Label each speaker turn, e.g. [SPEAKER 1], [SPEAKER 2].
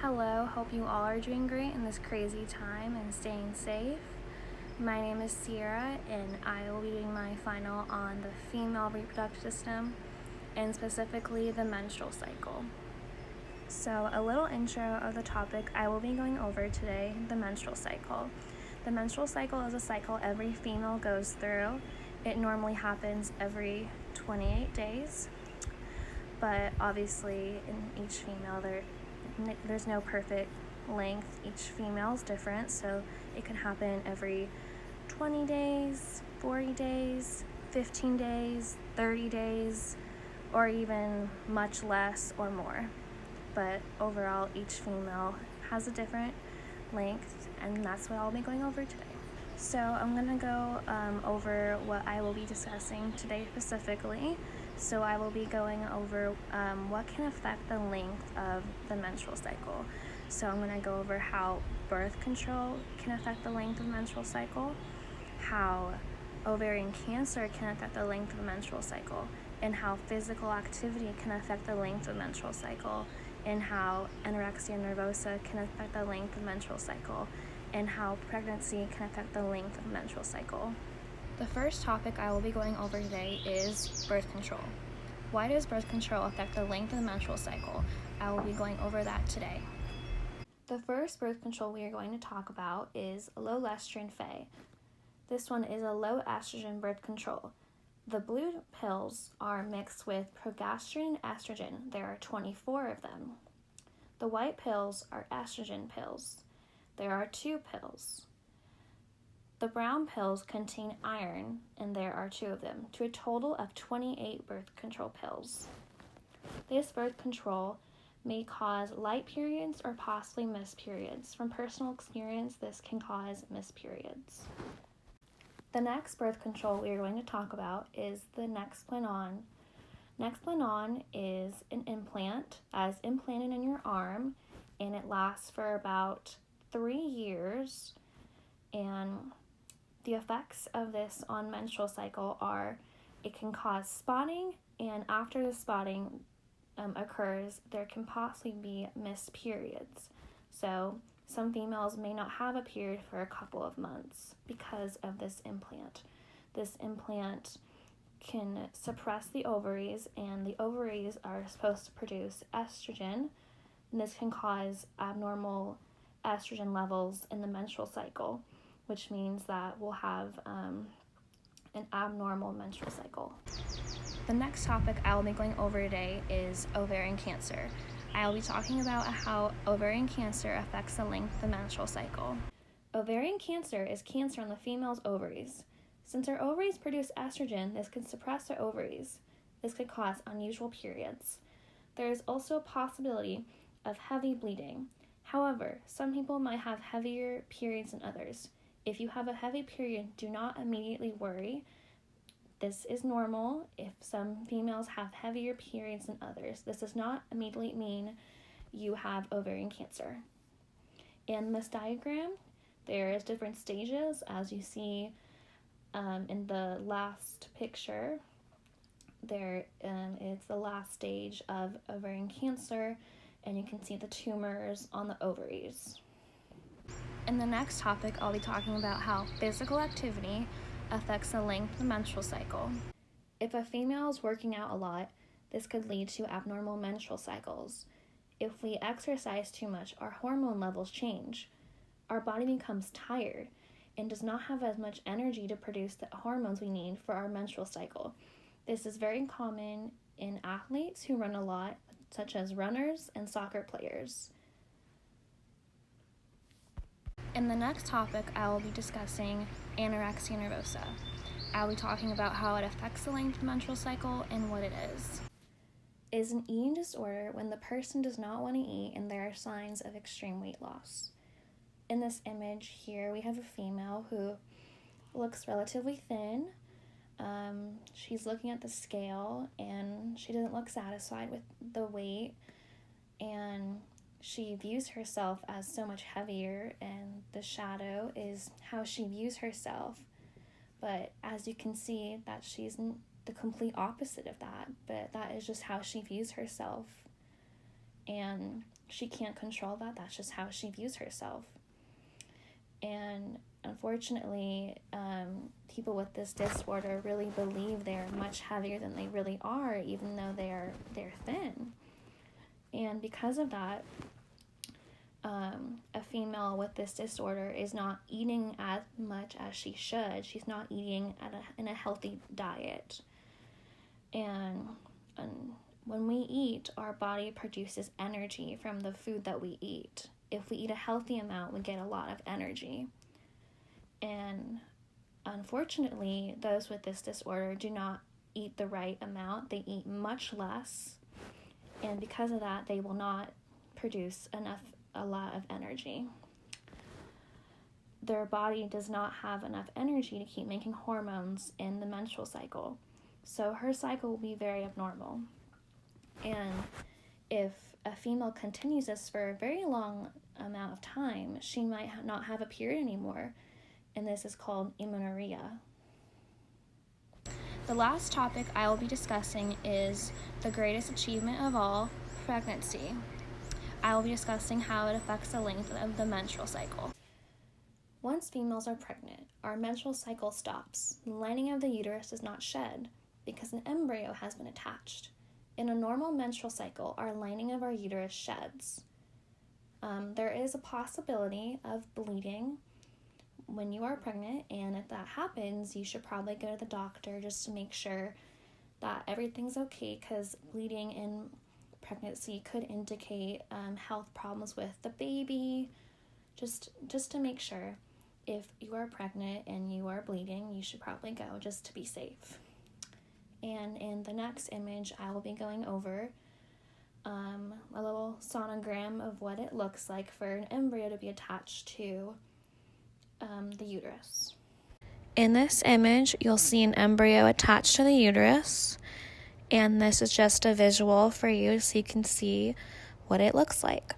[SPEAKER 1] Hello, hope you all are doing great in this crazy time and staying safe. My name is Sierra, and I will be doing my final on the female reproductive system, and specifically the menstrual cycle. So, a little intro of the topic I will be going over today, the menstrual cycle. The menstrual cycle is a cycle every female goes through. It normally happens every 28 days, but obviously in each female there's no perfect length. Each female is different, so it can happen every 20 days, 40 days, 15 days, 30 days, or even much less or more. But overall, each female has a different length, and that's what I'll be going over today. So I'm going to go over what I will be discussing today specifically. So I will be going over what can affect the length of the menstrual cycle. So I'm going to go over how birth control can affect the length of the menstrual cycle, how ovarian cancer can affect the length of the menstrual cycle, and how physical activity can affect the length of the menstrual cycle, and how anorexia nervosa can affect the length of the menstrual cycle, and how pregnancy can affect the length of the menstrual cycle. The first topic I will be going over today is birth control. Why does birth control affect the length of the menstrual cycle? I will be going over that today. The first birth control we are going to talk about is Lolestrin Fe. This one is a low estrogen birth control. The blue pills are mixed with progesterone and estrogen. There are 24 of them. The white pills are estrogen pills. There are 2 pills. The brown pills contain iron, and there are 2 of them, to a total of 28 birth control pills. This birth control may cause light periods or possibly missed periods. From personal experience, this can cause missed periods. The next birth control we are going to talk about is the Nexplanon. Nexplanon is an implant that is implanted in your arm, and it lasts for about 3 years, and the effects of this on menstrual cycle are it can cause spotting, and after the spotting occurs, there can possibly be missed periods. So some females may not have a period for a couple of months because of this implant. This implant can suppress the ovaries, and the ovaries are supposed to produce estrogen, and this can cause abnormal estrogen levels in the menstrual cycle, which means that we'll have an abnormal menstrual cycle. The next topic I will be going over today is ovarian cancer. I will be talking about how ovarian cancer affects the length of the menstrual cycle. Ovarian cancer is cancer on the female's ovaries. Since our ovaries produce estrogen, this can suppress our ovaries. This could cause unusual periods. There is also a possibility of heavy bleeding. However, some people might have heavier periods than others. If you have a heavy period, do not immediately worry. This is normal if some females have heavier periods than others. This does not immediately mean you have ovarian cancer. In this diagram, there is different stages, as you see in the last picture. There is the last stage of ovarian cancer, and you can see the tumors on the ovaries. In the next topic, I'll be talking about how physical activity affects the length of the menstrual cycle. If a female is working out a lot, this could lead to abnormal menstrual cycles. If we exercise too much, our hormone levels change. Our body becomes tired and does not have as much energy to produce the hormones we need for our menstrual cycle. This is very common in athletes who run a lot, such as runners and soccer players. In the next topic, I will be discussing anorexia nervosa. I will be talking about how it affects the length of the menstrual cycle and what it is. It is an eating disorder when the person does not want to eat and there are signs of extreme weight loss. In this image here, we have a female who looks relatively thin. She's looking at the scale and she doesn't look satisfied with the weight, and she views herself as so much heavier, and the shadow is how she views herself. But as you can see, that she's the complete opposite of that, but that is just how she views herself. and she can't control that. That's just how she views herself. And unfortunately, people with this disorder really believe they're much heavier than they really are, even though they're thin. And because of that, a female with this disorder is not eating as much as she should. She's not eating in a healthy diet. And when we eat, our body produces energy from the food that we eat. If we eat a healthy amount, we get a lot of energy. And unfortunately, those with this disorder do not eat the right amount. They eat much less. And because of that, they will not produce a lot of energy. Their body does not have enough energy to keep making hormones in the menstrual cycle. So her cycle will be very abnormal. And if a female continues this for a very long amount of time, she might not have a period anymore. And this is called amenorrhea. The last topic I will be discussing is the greatest achievement of all, pregnancy. I will be discussing how it affects the length of the menstrual cycle. Once females are pregnant, our menstrual cycle stops. The lining of the uterus does not shed because an embryo has been attached. In a normal menstrual cycle, our lining of our uterus sheds. There is a possibility of bleeding when you are pregnant, and if that happens, you should probably go to the doctor just to make sure that everything's okay, because bleeding in pregnancy could indicate health problems with the baby. Just to make sure, if you are pregnant and you are bleeding, you should probably go just to be safe. And in the next image, I will be going over a little sonogram of what it looks like for an embryo to be attached to the uterus. In this image, you'll see an embryo attached to the uterus, and this is just a visual for you so you can see what it looks like.